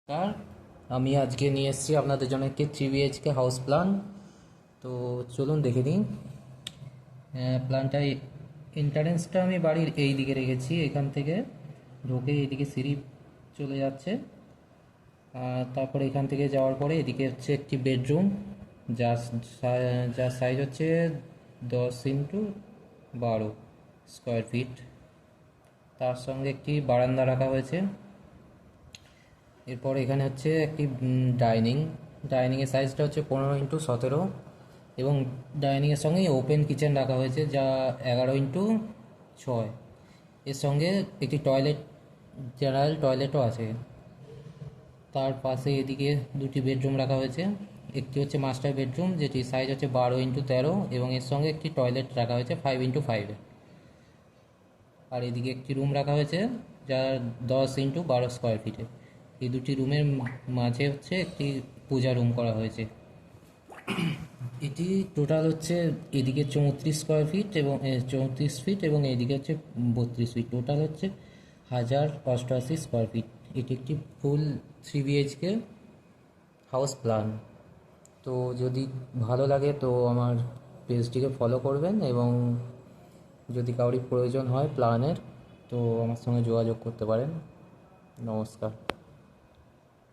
আর আমি আজকে নিয়ে এসেছি আপনাদের জন্য একটি 3 BHK হাউস প্ল্যান। তো চলুন দেখে নিন। প্ল্যানটা এন্ট্রান্সটা আমি বাড়ির এই দিকে রেখেছি, এখান থেকে ঢুকে এইদিকে সিঁড়ি চলে যাচ্ছে। তারপরে এখান থেকে যাওয়ার পরে এদিকে হচ্ছে একটি বেডরুম, যার যার সাইজ হচ্ছে 10x12 স্কোয়ার ফিট। তার সঙ্গে একটি বারান্দা রাখা হয়েছে। এরপর এখানে হচ্ছে একটি ডাইনিংয়ের সাইজটা হচ্ছে 15x17, এবং ডাইনিংয়ের সঙ্গে ওপেন কিচেন রাখা হয়েছে যা 11x6। এর সঙ্গে একটি জেনারেল টয়লেটও আছে। তার পাশে এদিকে দুটি বেডরুম রাখা হয়েছে। একটি হচ্ছে মাস্টার বেডরুম, যেটি সাইজ হচ্ছে 12x13, এবং এর সঙ্গে একটি টয়লেট রাখা হয়েছে 5x5। আর এদিকে একটি রুম রাখা হয়েছে যা 10x12 স্কোয়ার ফিটে। এই দুটি রুমের মাঝে হচ্ছে একটি পূজা রুম করা হয়েছে। এটি টোটাল হচ্ছে এদিকে 34 স্কোয়ার ফিট এবং 34 ফিট, এবং এইদিকে হচ্ছে 32 ফিট। টোটাল হচ্ছে 1088 স্কোয়ার ফিট। এটি একটি ফুল 3 BHK হাউস প্ল্যান। তো যদি ভালো লাগে তো আমার পেজটিকে ফলো করবেন, এবং যদি কাউরি প্রয়োজন হয় প্ল্যানের তো আমার সঙ্গে যোগাযোগ করতে পারেন। নমস্কার।